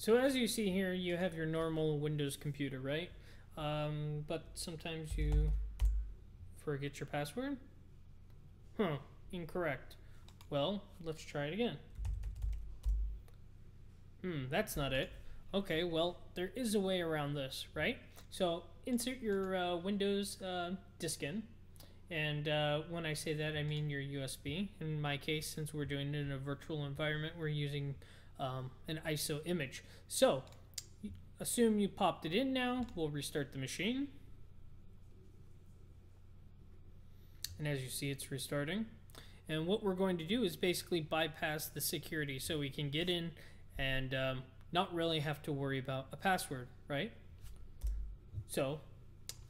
So as you see here, you have your normal Windows computer, right? But sometimes you forget your password. Huh, incorrect. Well, let's try it again. That's not it. Okay, well, there is a way around this, right? So insert your Windows disk in. And when I say that, I mean your USB. In my case, since we're doing it in a virtual environment, we're using an ISO image. So assume you popped it in now. We'll restart the machine. And as you see, it's restarting. And what we're going to do is basically bypass the security so we can get in and not really have to worry about a password, right? So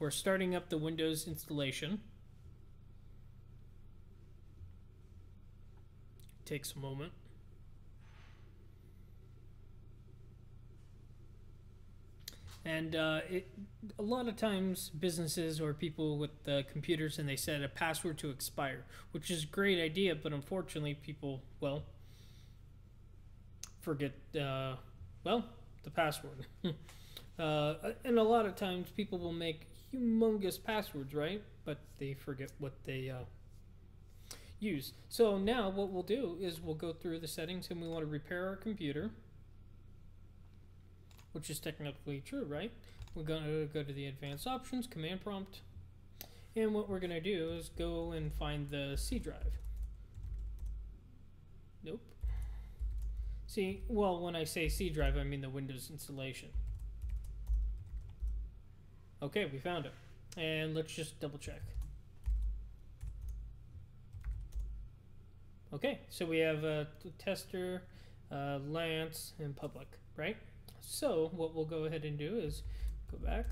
we're starting up the Windows installation. Takes a moment. And a lot of times businesses or people with computers, and they set a password to expire, which is a great idea, but unfortunately people, well, forget, the password. And a lot of times people will make humongous passwords, right? But they forget what they use. So now what we'll do is we'll go through the settings, and we want to repair our computer, which is technically true, right? We're going to go to the advanced options, command prompt, and what we're going to do is go and find the C drive. Nope. See, well, when I say C drive, I mean the Windows installation. Okay, we found it. And let's just double check. Okay, so we have tester, Lance, and public, right? So what we'll go ahead and do is go back.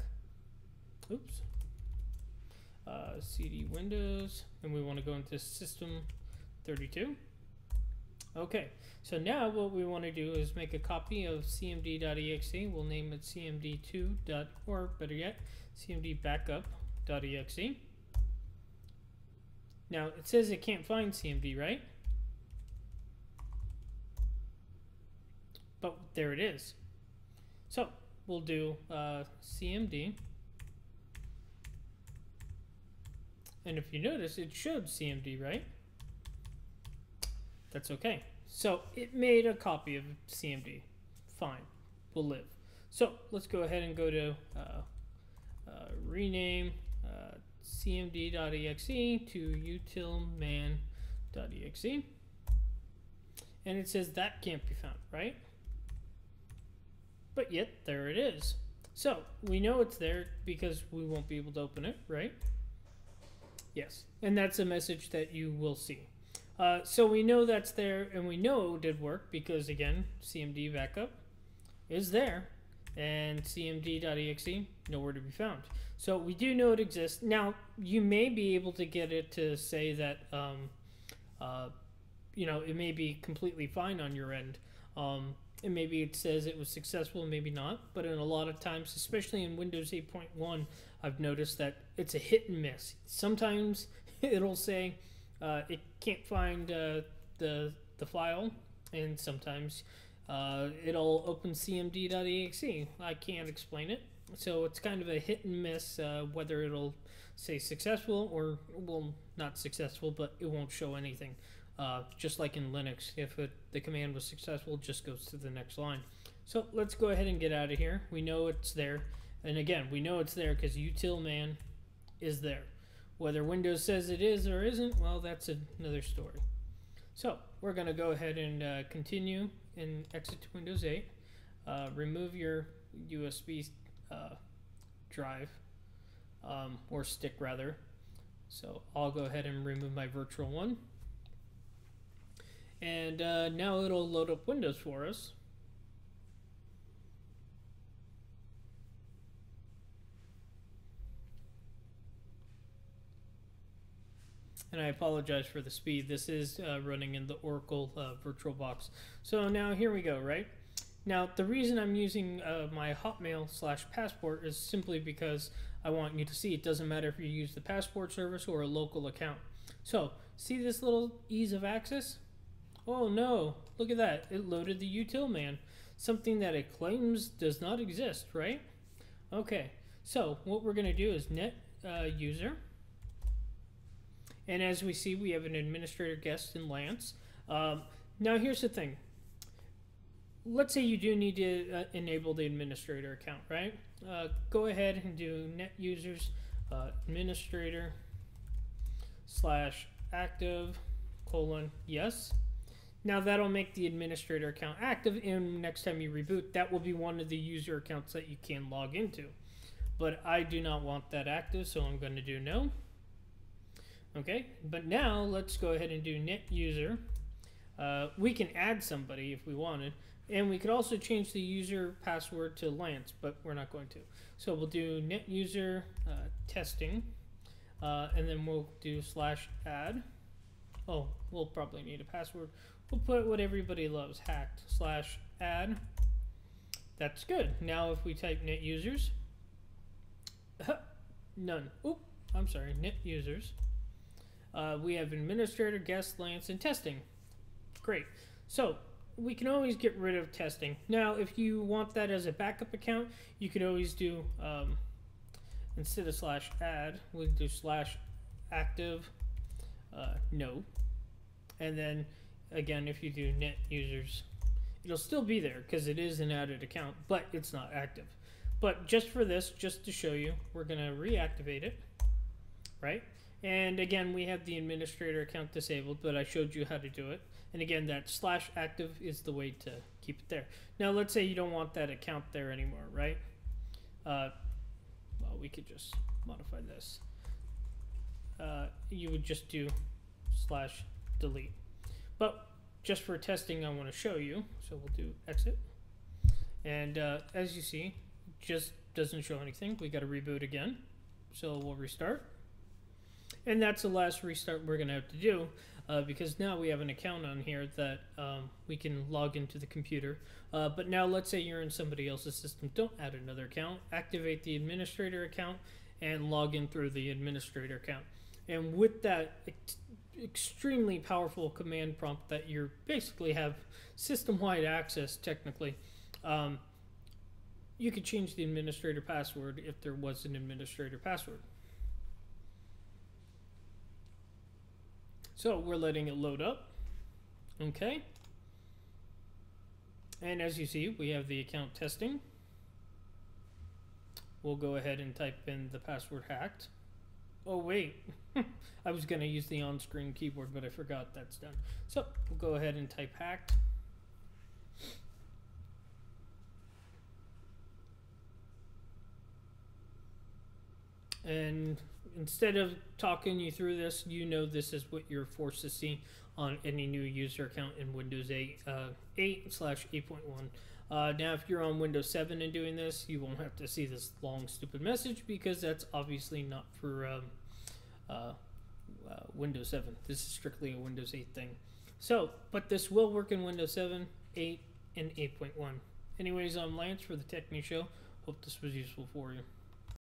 Oops. CD Windows, and we want to go into System 32. Okay, so now what we want to do is make a copy of cmd.exe. We'll name it cmd2. Or better yet, cmdbackup.exe. Now it says it can't find cmd, right? But there it is. So we'll do cmd, and if you notice, it showed cmd, right? That's okay. So it made a copy of cmd. Fine, we'll live. So let's go ahead and go to rename cmd.exe to utilman.exe, and it says that can't be found, right? But yet there it is. So we know it's there because we won't be able to open it, right? Yes, and that's a message that you will see. So we know that's there, and we know it did work because, again, cmd backup is there, and cmd.exe nowhere to be found. So we do know it exists. Now you may be able to get it to say that you know, it may be completely fine on your end. And maybe it says it was successful, maybe not. But in a lot of times, especially in Windows 8.1, I've noticed that it's a hit and miss. Sometimes it'll say it can't find the file, and sometimes it'll open cmd.exe. I can't explain it. So it's kind of a hit and miss whether it'll say successful or, well, not successful, but it won't show anything. Just like in Linux, if the command was successful, it just goes to the next line. So let's go ahead and get out of here. We know it's there. And again, we know it's there because utilman is there. Whether Windows says it is or isn't, well, that's another story. So we're going to go ahead and continue and exit to Windows 8. Remove your USB drive, or stick rather. So I'll go ahead and remove my virtual one. And now it'll load up Windows for us. And I apologize for the speed. This is running in the Oracle VirtualBox. So now here we go, right? Now the reason I'm using my Hotmail/Passport is simply because I want you to see it doesn't matter if you use the Passport service or a local account. So see this little ease of access? Oh no, look at that, it loaded the utilman. something that it claims does not exist, right? Okay, so what we're going to do is net user. And as we see, we have an administrator guest in Lance. Now here's the thing. Let's say you do need to enable the administrator account, right? Go ahead and do net users administrator / active : yes. Now that'll make the administrator account active, and next time you reboot, that will be one of the user accounts that you can log into. But I do not want that active, so I'm going to do no. Okay, but now let's go ahead and do net user. We can add somebody if we wanted, and we could also change the user password to Lance, but we're not going to. So we'll do net user testing, and then we'll do /add. Oh, we'll probably need a password. We'll put what everybody loves, hacked /add. That's good. Now if we type net users, none. Oop, I'm sorry, net users. We have administrator, guest, Lance, and testing. Great. So we can always get rid of testing. Now, if you want that as a backup account, you could always do, instead of /add, we'll do /active no. And then, again, if you do net users, it'll still be there because it is an added account, but it's not active. But just for this, just to show you, we're going to reactivate it, right? And again, we have the administrator account disabled, but I showed you how to do it. And again, that /active is the way to keep it there. Now, let's say you don't want that account there anymore, right? Well, we could just modify this. You would just do /delete. But just for testing, I want to show you. So we'll do exit. And as you see, it just doesn't show anything. We got to reboot again. So we'll restart. And that's the last restart we're going to have to do because now we have an account on here that we can log into the computer. But now let's say you're in somebody else's system. Don't add another account. Activate the administrator account and log in through the administrator account. And with that extremely powerful command prompt that you basically have system-wide access technically, you could change the administrator password if there was an administrator password. So we're letting it load up. Okay. And as you see, we have the account testing. We'll go ahead and type in the password hacked. Oh wait, I was going to use the on-screen keyboard, but I forgot that's done. So we'll go ahead and type hacked. And instead of talking you through this, you know this is what you're forced to see on any new user account in Windows 8/8.1. Now, if you're on Windows 7 and doing this, you won't have to see this long, stupid message because that's obviously not for Windows 7. This is strictly a Windows 8 thing. So, but this will work in Windows 7, 8, and 8.1. Anyways, I'm Lance for the Tech News Show. Hope this was useful for you.